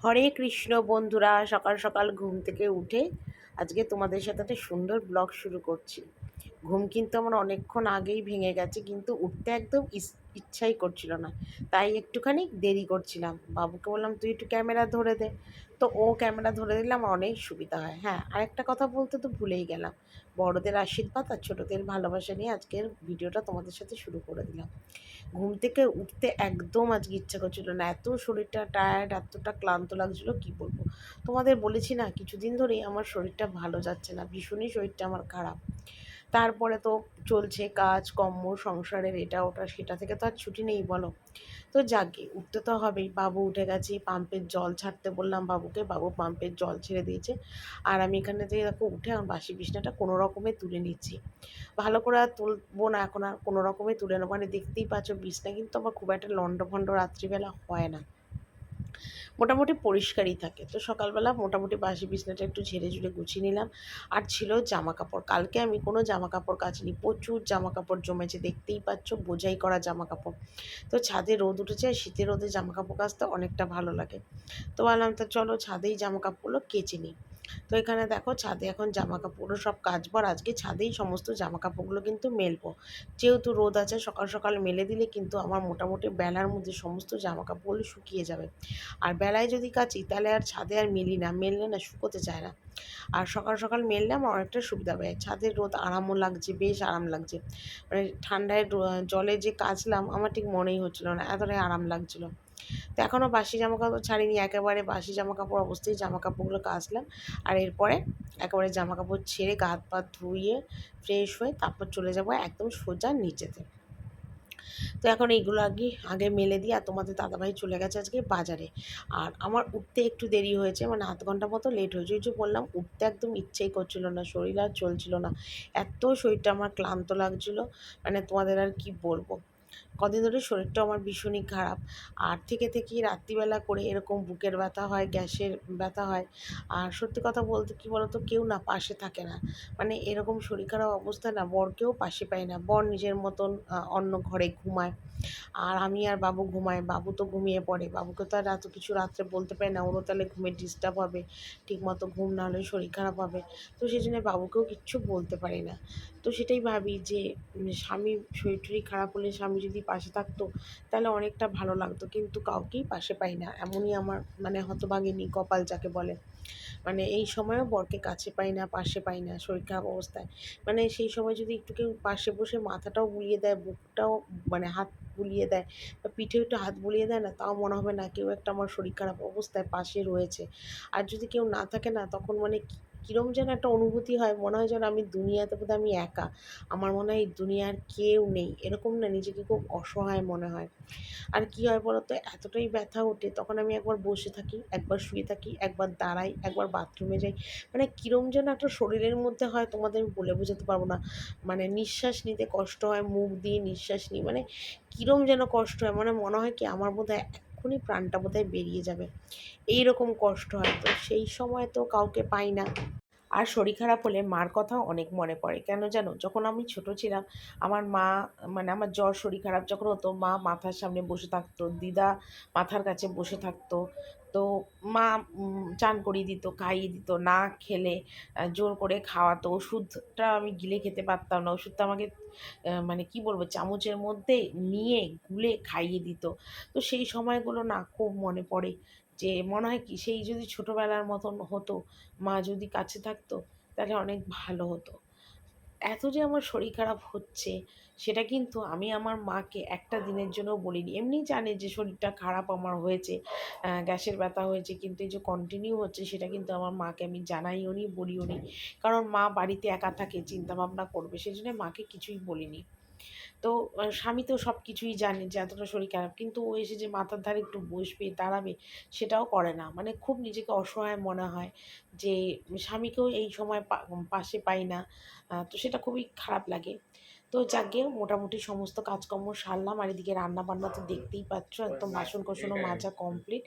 হরে কৃষ্ণ বন্ধুরা, সকাল সকাল ঘুম থেকে উঠে আজকে তোমাদের সাথে একটা সুন্দর ব্লগ শুরু করছি। ঘুম কিন্তু আমার অনেকক্ষণ আগেই ভেঙে গেছে, কিন্তু উঠতে একদম ইচ্ছাই করছিল না। তাই একটুখানি দেরি করছিলাম। বাবুকে বললাম তুই একটু ক্যামেরা ধরে দে। তো ও ক্যামেরা ধরে দিলে আমার অনেক সুবিধা হয়। হ্যাঁ, আরেকটা কথা বলতে তো ভুলেই গেলাম। বড়দের আশীর্বাদ আর ছোটদের ভালোবাসা নিয়ে আজকের ভিডিওটা তোমাদের সাথে শুরু করে দিলাম। ঘুম থেকে উঠতে একদম আজকে ইচ্ছা করছিল না, এত শরীরটা টায়ার্ড, এতটা ক্লান্ত লাগছিল কি বলবো। তোমাদের বলেছি না, কিছুদিন ধরেই আমার শরীরটা ভালো যাচ্ছে না, ভীষণই শরীরটা আমার খারাপ। তারপরে তো চলছে কাজ কর্ম, সংসারের এটা ওটা, সেটা থেকে তো আর ছুটি নেই বলো। তো যাকে উঠতে তো হবেই। বাবু উঠে গেছে, পাম্পের জল ছাড়তে বললাম বাবুকে, বাবু পাম্পের জল ছেড়ে দিয়েছে। আর আমি এখানে থেকে দেখো উঠে আমার বাসি বিছনাটা কোনো রকমে তুলে নিচ্ছি। ভালো করে আর তুলবো না, এখন আর কোনো রকমে তুলে নেবো। মানে দেখতেই পাচ্ছ বিছনা কিন্তু আমার খুব একটা লন্ডভন্ড রাত্রিবেলা হয় না, মোটামুটি পরিষ্কারই থাকে। তো সকালবেলা মোটামুটি বাসি বিছনাটা একটু ঝেড়ে ঝুড়ে গুছিয়ে নিলাম। আর ছিল জামা কাপড়, কালকে আমি কোনো জামা কাপড় কাচিনি, প্রচুর জামা কাপড় জমেছে, দেখতেই পাচ্ছ বোঝাই করা জামা কাপড়। তো ছাদে রোদ উঠেছে, শীতের রোদে জামা কাপড় কাচতে অনেকটা ভালো লাগে। তো বললাম তো চলো ছাদেই জামা কাপড়গুলো কেচে নিই। তো এখানে দেখো ছাদে এখন জামা কাপড়ও সব কাচবো, আর আজকে ছাদেই সমস্ত জামা কাপড়গুলো কিন্তু মেলবো। যেহেতু রোদ আছে, সকাল সকাল মেলে দিলে কিন্তু আমার মোটামুটি বেলার মধ্যে সমস্ত জামা কাপড়গুলো শুকিয়ে যাবে। আর বেলায় যদি কাচি তাহলে আর ছাদে আর মেলি না, মেললে না শুকোতে চায় না। আর সকাল সকাল মেললে আমার অনেকটা সুবিধা হবে, ছাদের রোদ আরামও লাগছে, বেশ আরাম লাগছে। মানে ঠান্ডায় জলে যে কাচলাম আমার ঠিক মনেই হচ্ছিল না, এতটাই আরাম লাগছিল। তো এখনও বাসি জামাকাপড় ছাড়িনি, একেবারে বাসি জামাকাপড় অবস্থায় জামাকাপড়গুলো কাচলাম। আর এরপরে একেবারে জামাকাপড় ছেড়ে গা হাত পা ধুয়ে ফ্রেশ হয়ে তারপর চলে যাব একদম সোজা নিচেতে। তো এখন এইগুলো আগে আগে মেলে দিই। আর তোমাদের দাদাভাই চলে গেছে আজকে বাজারে। আর আমার উঠতে একটু দেরি হয়েছে, মানে আধ ঘন্টা মতো লেট হয়েছে। ওই যে বললাম উঠতে একদম ইচ্ছেই করছিল না, শরীর আর চলছিল না, এত শরীরটা আমার ক্লান্ত লাগছিল, মানে তোমাদের আর কি বলবো। কদিন ধরে শরীরটা আমার ভীষণই খারাপ। আর থেকেই রাত্রিবেলা করে এরকম বুকের ব্যথা হয়, গ্যাসের ব্যথা হয়। আর সত্যি কথা বলতে কী বলো তো, কেউ না পাশে থাকে না। মানে এরকম শরীর খারাপ অবস্থায় না বরকেও পাশে পাই না, বর নিজের মতন অন্য ঘরে ঘুমায়। আর আমি আর বাবু ঘুমাই, বাবু তো ঘুমিয়ে পড়ে, বাবুকে তো আর এত কিছু রাত্রে বলতে পারি না, ওরও তাহলে ঘুমের ডিস্টার্ব হবে, ঠিকমতো ঘুম না হলে শরীর খারাপ হবে। তো সেই জন্য বাবুকেও কিচ্ছু বলতে পারি না। তো সেটাই ভাবি যে স্বামী শরীর টরীর খারাপ হলে স্বামী যদি পাশে থাকতো তাহলে অনেকটা ভালো লাগতো, কিন্তু কাউকেই পাশে পাই না, এমনই আমার মানে হতভাগিনী কপাল যাকে বলে। মানে এই সময়েও বরকে কাছে পাই না, পাশে পাই না, শরীর খারাপ অবস্থায়। মানে সেই সময় যদি একটু কেউ পাশে বসে মাথাটাও বুলিয়ে দেয়, বুকটাও মানে হাত বুলিয়ে দেয়, বা পিঠেও একটু হাত বুলিয়ে দেয় না, তাও মনে হবে না কেউ একটা আমার শরীর খারাপ অবস্থায় পাশে রয়েছে। আর যদি কেউ না থাকে না, তখন মানে কীরকম যেন একটা অনুভূতি হয়, মনে হয় যেন আমি দুনিয়াতে বোধহয় আমি একা, আমার মনে হয় এই দুনিয়ার কেউ নেই, এরকম না, নিজেকে খুব অসহায় মনে হয়। আর কী হয় বলো তো, এতটাই ব্যথা ওঠে তখন আমি একবার বসে থাকি, একবার শুয়ে থাকি, একবার দাঁড়াই, একবার বাথরুমে যাই। মানে কীরকম যেন একটা শরীরের মধ্যে হয়, তোমাদের আমি বলে বোঝাতে পারবো না। মানে নিঃশ্বাস নিতে কষ্ট হয়, মুখ দিয়ে নিঃশ্বাস নিই, মানে কীরকম যেন কষ্ট হয়, মানে মনে হয় কি আমার বোধহয় এক্ষুনি প্রাণটা বোধহয় বেরিয়ে যাবে, এই রকম কষ্ট হয়। তো সেই সময় তো কাউকে পাই না। আর শরীর খারাপ হলে মার কথাও অনেক মনে পড়ে, কেন জানো? যখন আমি ছোট ছিলাম, আমার মা, মানে আমার জ্বর শরীর খারাপ যখন হতো, মা মাথার সামনে বসে থাকতো, দিদা মাথার কাছে বসে থাকতো। তো মা চান করিয়ে দিত, খাইয়ে দিত, না খেলে জোর করে খাওয়াতো। ওষুধটা আমি গিলে খেতে পারতাম না, ওষুধটা আমাকে মানে কি বলবো, চামচের মধ্যে নিয়ে গুলে খাইয়ে দিত। তো সেই সময়গুলো না খুব মনে পড়ে, যে মনে হয় কি সেই যদি ছোটোবেলার মতন হতো, মা যদি কাছে থাকতো তাহলে অনেক ভালো হতো। এত যে আমার শরীর খারাপ হচ্ছে, সেটা কিন্তু আমি আমার মাকে একটা দিনের জন্যও বলিনি। এমনিই জানে যে শরীরটা খারাপ আমার হয়েছে, গ্যাসের ব্যথা হয়েছে, কিন্তু এই যে কন্টিনিউ হচ্ছে সেটা কিন্তু আমার মাকে আমি জানাইও নি, বলিও নি। কারণ মা বাড়িতে একা থাকে, চিন্তাভাবনা করবে, সেই জন্য মাকে কিছুই বলিনি। তো স্বামী তো সব কিছুই জানে যে এতটা শরীর খারাপ, কিন্তু ও এসে যে মাথার ধারে একটু বসবে, দাঁড়াবে, সেটাও করে না। মানে খুব নিজেকে অসহায় মনে হয় যে স্বামীকেও এই সময় পাশে পাই না। তো সেটা খুবই খারাপ লাগে। তো যাকে মোটামুটি সমস্ত কাজকর্ম সারলাম, আর এদিকে রান্না বান্না তো দেখতেই পাচ্ছ, একদম বাসন কোসনও মাজা কমপ্লিট।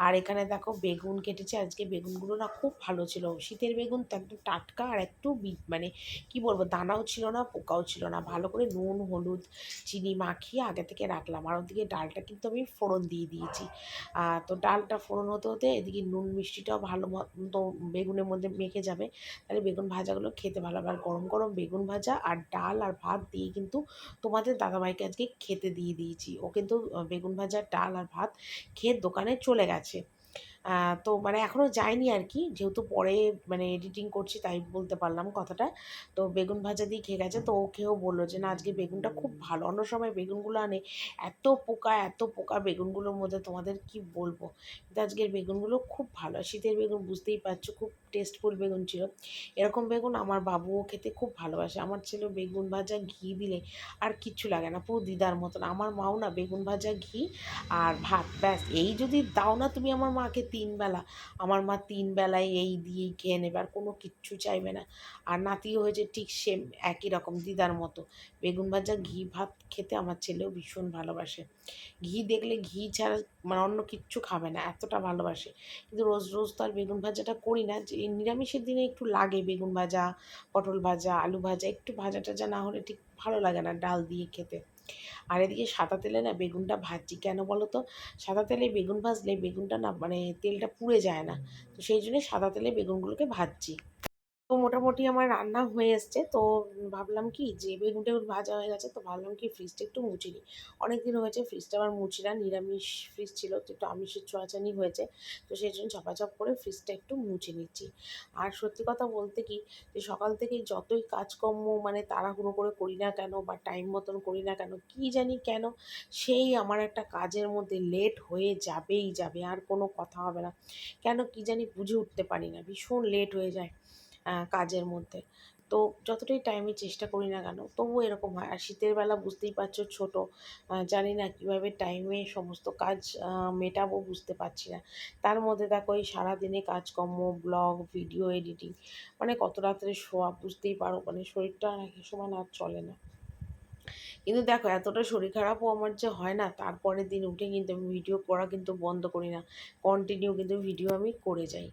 আর এখানে দেখো বেগুন কেটেছে, আজকে বেগুনগুলো না খুব ভালো ছিল, শীতের বেগুন তো একদম টাটকা, আর একটু মানে কি বলবো, দানাও ছিল না পোকাও ছিল না, ভালো করে নুন হলুদ চিনি মাখিয়ে আগে থেকে রাখলাম। আর ওদিকে ডালটা কিন্তু আমি ফোড়ন দিয়ে দিয়েছি। তো ডালটা ফোড়ন হতে হতে এদিকে নুন মিষ্টিটাও ভালো মতো বেগুনের মধ্যে মেখে যাবে, তাহলে বেগুন ভাজাগুলো খেতে ভালো হবে। আর গরম গরম বেগুন ভাজা আর ডাল আর ভাত দিয়ে কিন্তু তোমাদের দাদাভাইকে আজকে খেতে দিয়ে দিয়েছি। ও কিন্তু বেগুন ভাজা ডাল আর ভাত খেয়ে দোকানে চলে গেছে। তো মানে এখনও যায়নি আর কি, যেহেতু পরে মানে এডিটিং করছি তাই বলতে পারলাম কথাটা। তো বেগুন ভাজা দিয়ে খেয়ে গেছে, তো ও খেয়েও বললো যে না আজকে বেগুনটা খুব ভালো, অন্য সময় বেগুনগুলো আনে এত পোকা বেগুনগুলোর মধ্যে, তোমাদের কি বলবো, কিন্তু আজকের বেগুনগুলো খুব ভালো। শীতের বেগুন বুঝতেই পারছো, খুব টেস্টফুল বেগুন ছিল। এরকম বেগুন আমার বাবুও খেতে খুব ভালোবাসে, আমার ছেলে বেগুন ভাজা ঘি দিলে আর কিচ্ছু লাগে না, পুরো দিদার মতন। আমার মাও না বেগুন ভাজা ঘি আর ভাত, ব্যাস এই যদি দাও না তুমি আমার মাকে 3 বেলা, আমার মা 3 বেলায় এই দিয়েই খেয়ে নেবে, আর কোনো কিচ্ছু চাইবে না। আর নাতিও হয়েছে ঠিক সেম একই রকম দিদার মতো, বেগুন ভাজা ঘি ভাত খেতে আমার ছেলেও ভীষণ ভালোবাসে। ঘি দেখলে ঘি ছাড়া মানে অন্য কিচ্ছু খাবে না, এতটা ভালোবাসে। কিন্তু রোজ রোজ তো আর বেগুন ভাজাটা করি না, যে নিরামিষের দিনে একটু লাগে বেগুন ভাজা পটল ভাজা আলু ভাজা, একটু ভাজা টাজা না হলে ঠিক ভালো লাগে না ডাল দিয়ে খেতে। আর এদিকে সাদা তেলে না বেগুনটা ভাজছি, কেন বলো তো, সাদা তেলে বেগুন ভাজলে বেগুনটা না মানে তেলটা পুড়ে যায় না, তো সেই জন্য সাদা তেলে বেগুনগুলোকে ভাজছি। তো মোটামুটি আমার রান্না হয়ে এসছে, তো ভাবলাম কি যে বেগুন টেগুন ভাজা হয়ে গেছে, তো ভাবলাম কি ফ্রিজটা একটু মুছে নিই। অনেক দিন হয়েছে ফ্রিজটা আবার মুছি না, নিরামিষ ফ্রিজ ছিল তো একটু আমিষের ছোঁয়াচানি হয়েছে, তো সেই জন্য ঝপাঝপ করে ফ্রিজটা একটু মুছে নিচ্ছি। আর সত্যি কথা বলতে কি, যে সকাল থেকেই যতই কাজকর্ম মানে তাড়াহুড়ো করে করি না কেন বা টাইম মতন করি না কেন, কি জানি কেন সেই আমার একটা কাজের মধ্যে লেট হয়ে যাবেই যাবে, আর কোনো কথা হবে না। কেন কি জানি বুঝে উঠতে পারি না, ভীষণ লেট হয়ে যায় কাজের মধ্যে। তো যতটাই টাইমে চেষ্টা করি না কেন তবুও এরকম হয়। আর শীতের বেলা বুঝতেই পারছো ছোটো, জানি না কীভাবে টাইমে সমস্ত কাজ মেটাবো বুঝতে পারছি না। তার মধ্যে দেখো এই সারাদিনে কাজকর্ম ব্লগ ভিডিও এডিটিং, মানে কত রাত্রে শোয়া বুঝতেই পারো, মানে শরীরটা আর এক সময় না আর চলে না। কিন্তু দেখো এতটা শরীর খারাপও আমার যে হয় না, তারপরের দিন উঠে কিন্তু আমি ভিডিও করা কিন্তু বন্ধ করি না, কন্টিনিউ কিন্তু ভিডিও আমি করে যাই।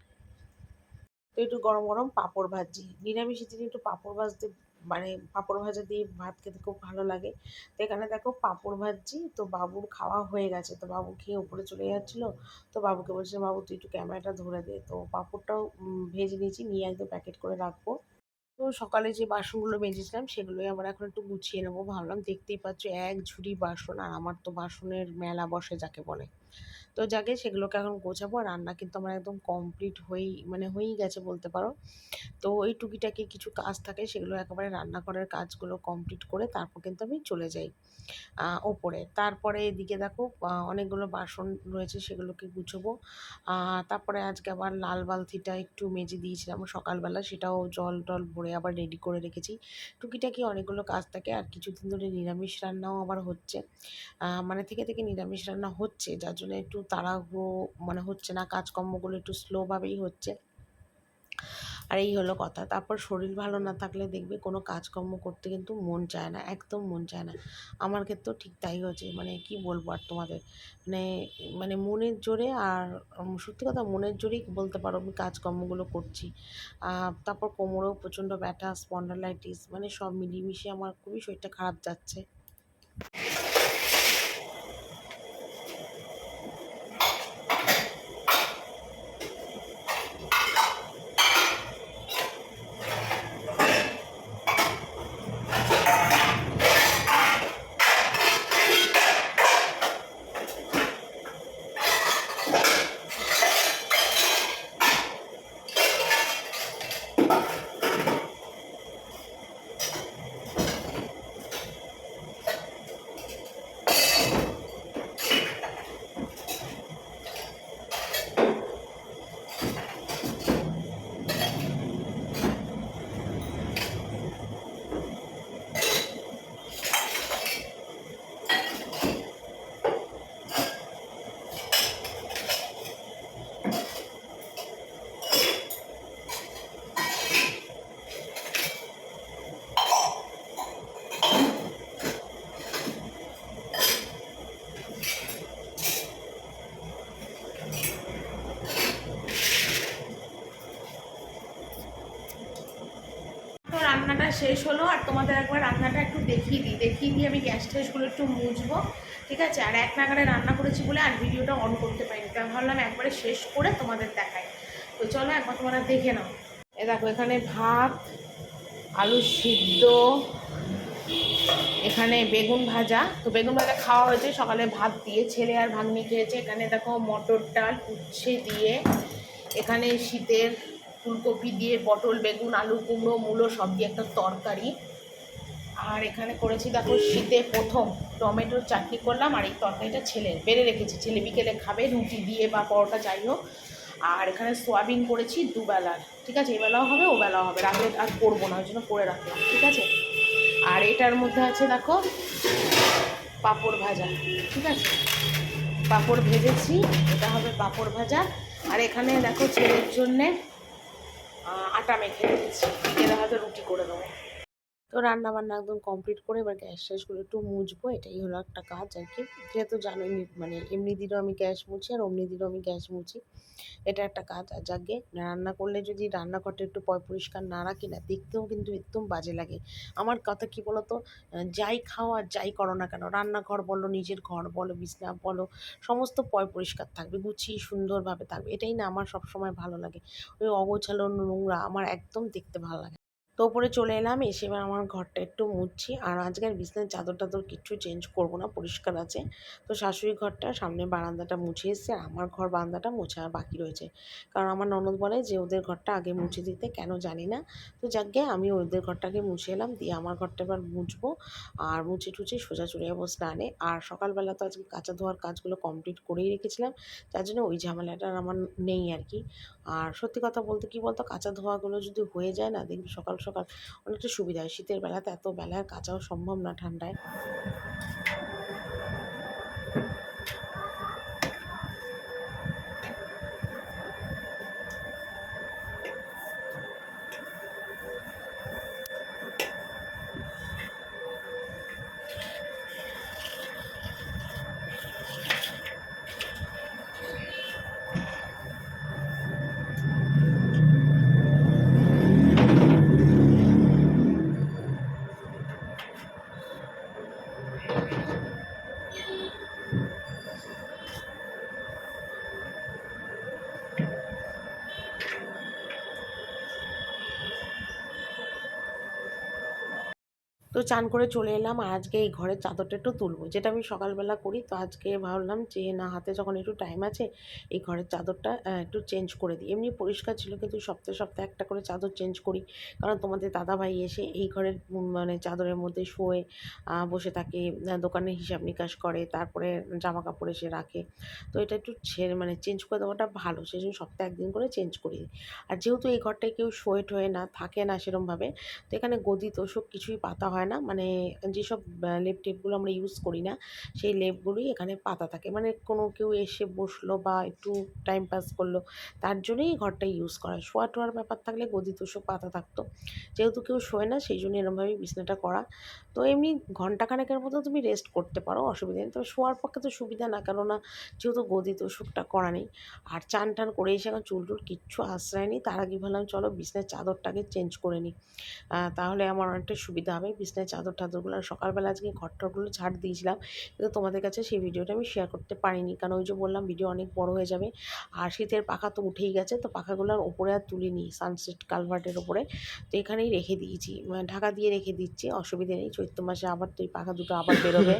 তো একটু গরম গরম পাঁপড় ভাজছি, নিরামিষের দিনে একটু পাঁপড় ভাজতে মানে পাঁপড় ভাজা দিয়ে ভাত খেতে খুব ভালো লাগে। তো এখানে দেখো পাঁপড় ভাজছি, তো বাবুর খাওয়া হয়ে গেছে, তো বাবু খেয়ে উপরে চলে যাচ্ছিলো, তো বাবুকে বলছিলাম বাবু তুই একটু ক্যামেরাটা ধরে দে, তো পাঁপড়টাও ভেজে নিয়েছি, নিয়ে একদম প্যাকেট করে রাখবো। তো সকালে যে বাসনগুলো মেজেছিলাম সেগুলোই আবার এখন একটু গুছিয়ে নেবো ভাবলাম, দেখতেই পাচ্ছ এক ঝুড়ি বাসন, আর আমার তো বাসনের মেলা বসে যাকে বলে। তো যাকে সেগুলোকে এখন গোছাবো, আর রান্না কিন্তু আমার একদম কমপ্লিট হয়েই গেছে বলতে পারো। তো ওই টুকিটাকি কিছু কাজ থাকে, সেগুলো একেবারে রান্নাঘরের কাজগুলো কমপ্লিট করে তারপর কিন্তু আমি চলে যাই ওপরে। তারপরে এদিকে দেখো অনেকগুলো বাসন রয়েছে, সেগুলোকে গুছবো। তারপরে আজকে আবার লাল বালতিটা একটু মেজে দিয়েছিলাম সকালবেলা, সেটাও জল টল ভরে আবার রেডি করে রেখেছি। টুকিটাকি অনেকগুলো কাজ থাকে, আর কিছুদিন ধরে নিরামিষ রান্নাও আবার হচ্ছে, মানে থেকে থেকে নিরামিষ রান্না হচ্ছে, যার জন্য একটু তাড়াহুড়ো মানে হচ্ছে না, কাজকর্মগুলো একটু স্লোভাবেই হচ্ছে। আর এই হলো কথা। তারপর শরীর ভালো না থাকলে দেখবে কোনো কাজকর্ম করতে কিন্তু মন চায় না, একদম মন চায় না। আমার ক্ষেত্রেও ঠিক তাই হয়েছে, মানে কি বলবো আর তোমাদের, মানে মানে মনের জোরে, আর সত্যি কথা মনের জোরেই বলতে পারো আমি কাজকর্মগুলো করছি। তারপর কোমরেও প্রচণ্ড ব্যথা, স্পন্ডালাইটিস, মানে সব মিলিয়ে মিশিয়ে আমার খুবই শরীরটা খারাপ যাচ্ছে। রান্নাটা শেষ হলো, আর তোমাদের একবার রান্নাটা একটু দেখিয়ে দিই আমি গ্যাস ট্যাসগুলো একটু মুছবো, ঠিক আছে। আর এক নাগাড়ে রান্না করেছি বলে আর ভিডিওটা অন করতে পারিনি, তাই ভাবলাম একবারে শেষ করে তোমাদের দেখাই। তো চলো একবার তোমরা দেখে নাও। এ দেখো এখানে ভাত, আলু সিদ্ধ, এখানে বেগুন ভাজা। তো বেগুন ভাজা খাওয়া হয়েছে, সকালে ভাত দিয়ে ছেলে আর ভাগ্নি খেয়েছে। এখানে দেখো মটর ডাল উচ্ছে দিয়ে, এখানে শীতের ফুলকপি দিয়ে, পটল বেগুন আলু কুমড়ো মূলো সব দিয়ে একটা তরকারি। আর এখানে করেছি দেখো শীতে প্রথম টমেটোর চাটনি করলাম, আর এই তরকারিটা ছেলের বেড়ে রেখেছি, ছেলে বিকেলে খাবে রুটি দিয়ে বা পরোটা যাই হোক। আর এখানে সোয়াবিন করেছি দুবেলার, ঠিক আছে, এবেলাও হবে ওবেলাও হবে, রাতে আর করবো না, ওই জন্য করে রাখলাম, ঠিক আছে। আর এটার মধ্যে আছে দেখো পাঁপড় ভাজা, ঠিক আছে, পাঁপড় ভেজেছি, এটা হবে পাঁপড় ভাজা। আর এখানে দেখো ছেলের জন্যে আটা মেখে রেখেছি, বিকেলে হয়তো রুটি করে দেবো। তো রান্না বান্না একদম কমপ্লিট করে এবার গ্যাস ট্যাসগুলো একটু মুছবো, এটাই হলো একটা কাজ আর কি। যেহেতু জানোই মানে এমনি দিনও আমি গ্যাস মুছি আর অমনি দিনও আমি গ্যাস মুছি, এটা একটা কাজ। আর যাকে রান্না করলে যদি রান্নাঘরটা একটু পরিষ্কার না রাখি না, দেখতেও কিন্তু একদম বাজে লাগে। আমার কথা কি বলতো, যাই খাও আর যাই করো না কেন, রান্নাঘর বলো নিজের ঘর বলো বিছনা বলো, সমস্ত পরিষ্কার থাকবে, গুছিয়ে সুন্দরভাবে থাকবে, এটাই না আমার সবসময় ভালো লাগে। ওই অগোছালো নোংরা আমার একদম দেখতে ভালো লাগে। তো ওপরে চলে এলাম, এসে এবার আমার ঘরটা একটু মুছছি। আর আজকের বিছানার চাদর টাদর কিচ্ছু চেঞ্জ করবো না, পরিষ্কার আছে। তো শাশুড়ি ঘরটা সামনে বারান্দাটা মুছে এসছে, আর আমার ঘর বারান্দাটা মোছা বাকি রয়েছে। কারণ আমার ননদ বলে যে ওদের ঘরটা আগে মুছে দিতে, কেন জানি না। তো যাকে আমি ওদের ঘরটাকে মুছে এলাম, দিয়ে আমার ঘরটা এবার মুছবো। আর মুছে টুছে সোজা চলে যাবো স্নানে। আর সকালবেলা তো আজকে কাঁচা ধোয়ার কাজগুলো কমপ্লিট করেই রেখেছিলাম, যার জন্য ওই ঝামেলাটা আমার নেই আর কি। আর সত্যি কথা বলতে কি বলতো, কাঁচা ধোয়াগুলো যদি হয়ে যায় না, দেখবি সকাল সকাল অনেকটা সুবিধা হয়। শীতের বেলাতে এত বেলায় কাচাও সম্ভব না ঠান্ডায়। তো চান করে চলে এলাম, আর আজকে এই ঘরের চাদরটা একটু তুলবো, যেটা আমি সকালবেলা করি। তো আজকে ভাবলাম যে না, হাতে যখন একটু টাইম আছে, এই ঘরের চাদরটা একটু চেঞ্জ করে দিই। এমনি পরিষ্কার ছিল, কিন্তু সপ্তাহে সপ্তাহে একটা করে চাদর চেঞ্জ করি। কারণ তোমাদের দাদাভাই এসে এই ঘরের মানে চাদরের মধ্যে শোয়ে বসে থাকে, দোকানের হিসাব নিকাশ করে, তারপরে জামা কাপড় এসে রাখে। তো এটা একটু ছেড়ে মানে চেঞ্জ করে দেওয়াটা ভালো, সেই জন্য সপ্তাহে একদিন করে চেঞ্জ করি। আর যেহেতু এই ঘরটায় কেউ শোয়ে টোয়ে না থাকে না সেরমভাবে, তো এখানে গদি তোষক কিছুই পাতা হয় না। মানে যেসব লেপ টেপগুলো আমরা ইউজ করি না, সেই লেপগুলোই এখানে পাতা থাকে। মানে কোনো কেউ এসে বসলো বা একটু টাইম পাস করলো, তার জন্যই এই ঘরটা ইউজ করা হয়। শোয়া টোয়ার ব্যাপার থাকলে গদি তোষক পাতা থাকতো, যেহেতু কেউ শোয় না সেই জন্য এরমভাবেই বিছনাটা করা। তো এমনি ঘন্টাখানেকের মতো তুমি রেস্ট করতে পারো, অসুবিধা নেই। তবে শোয়ার পক্ষে তো সুবিধা না, কেননা যেহেতু গদি তোষকটা করা নেই। আর চান টান করে এসে এখন চুল টুল কিচ্ছু আশ্রয় নেই, তার আগে ভাবলাম চলো বিছনার চাদরটাকে চেঞ্জ করে নিই, তাহলে আমার অনেকটা সুবিধা হবে। বিছনায় চাদর টাদরগুলো সকালবেলা আজকে ঘরটরগুলো ঝাড় দিয়েছিলাম, কিন্তু তোমাদের কাছে সেই ভিডিওটা আমি শেয়ার করতে পারিনি, কারণ ওই যে বললাম ভিডিও অনেক বড় হয়ে যাবে। আর শীতের পাখা তো উঠেই গেছে, তো পাখাগুলোর ওপরে আর তুলিনি, সানসেট কালভার্টের ওপরে। তো এখানেই রেখে দিয়েছি, মানে ঢাকা দিয়ে রেখে দিচ্ছি, অসুবিধা নেই। চৈত্র মাসে আবার তো এই পাখা দুটো আবার বেরোবে।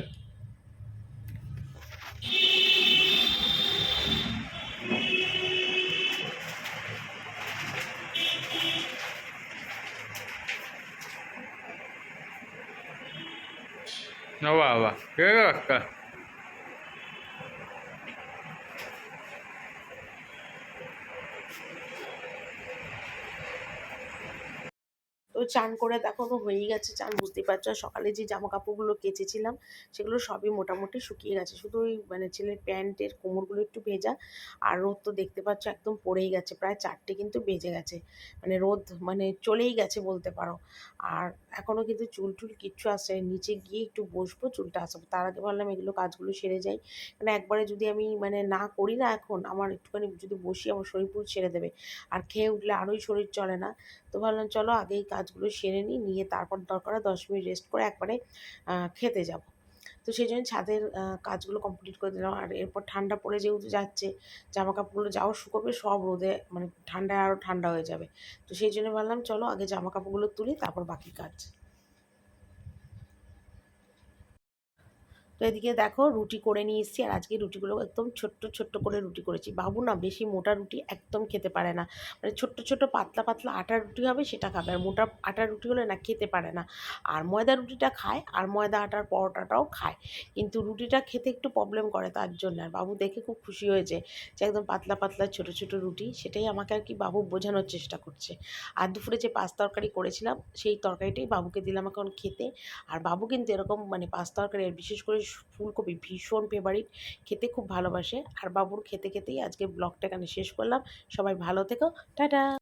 No va, va. ¿Qué va acá? তো চান করে দেখো তো হয়েই গেছে চান, বুঝতেই পারছো। আর সকালে যে জামা কাপড়গুলো কেচেছিলাম সেগুলো সবই মোটামুটি শুকিয়ে গেছে, শুধু ওই মানে ছেলের প্যান্টের কোমরগুলো একটু ভেজা। আর রোদ তো দেখতে পাচ্ছ একদম পড়েই গেছে, প্রায় 4টে কিন্তু বেজে গেছে, মানে রোদ মানে চলেই গেছে বলতে পারো। আর এখনও কিন্তু চুল টুল কিচ্ছু আসছে, নিচে গিয়ে একটু বসবো চুলটা আসাবো, তার আগে ভাবলাম এগুলো কাজগুলো সেরে যাই। মানে একবারে যদি আমি মানে না করি না, এখন আমার একটুখানি যদি বসি আমার শরীর পুরো ছেড়ে দেবে, আর খেয়ে উঠলে আরোই শরীর চলে না। তো ভাবলাম চলো আগে এই কাজগুলো কাজগুলো সেরে নিই, নিয়ে তারপর দরকার হয় 10 মিনিট রেস্ট করে একবারে খেতে যাব। তো সেই জন্য ছাদের কাজগুলো কমপ্লিট করে দিলাম। আর এরপর ঠান্ডা পড়ে যেহেতু যাচ্ছে, জামাকাপড়গুলো যাও শুকোবে সব রোদে, মানে ঠান্ডায় আরও ঠান্ডা হয়ে যাবে। তো সেই জন্য ভাবলাম চলো আগে জামাকাপড়গুলো তুলি, তারপর বাকি কাজ। তো এদিকে দেখো রুটি করে নিয়ে এসেছি, আর আজকে রুটিগুলো একদম ছোট্ট ছোট্ট করে রুটি করেছি। বাবু না বেশি মোটা রুটি একদম খেতে পারে না, মানে ছোট্ট ছোট্ট পাতলা পাতলা আটার রুটি হবে সেটা খাবে, আর মোটা আটার রুটি হলে না খেতে পারে না। আর ময়দা রুটিটা খায়, আর ময়দা আটার পরোটাটাও খায়, কিন্তু রুটিটা খেতে একটু প্রবলেম করে, তার জন্য। আর বাবু দেখে খুব খুশি হয়েছে যে একদম পাতলা পাতলা ছোট ছোট রুটি, সেটাই আমাকে আর কি বাবু বোঝানোর চেষ্টা করছে। আর দুপুরে যে পাঁচ তরকারি করেছিলাম সেই তরকারিটাই বাবুকে দিলাম এখন খেতে। আর বাবু কিন্তু এরকম মানে পাস্তা তরকারি, আর বিশেষ করে ফুলকপি ভীষণ ফেভারিট, খেতে খুব ভালোবাসে। আর বাবুর খেতে খেতেই আজকে ব্লগটা এখানে শেষ করলাম। সবাই ভালো থেকো, টাটা।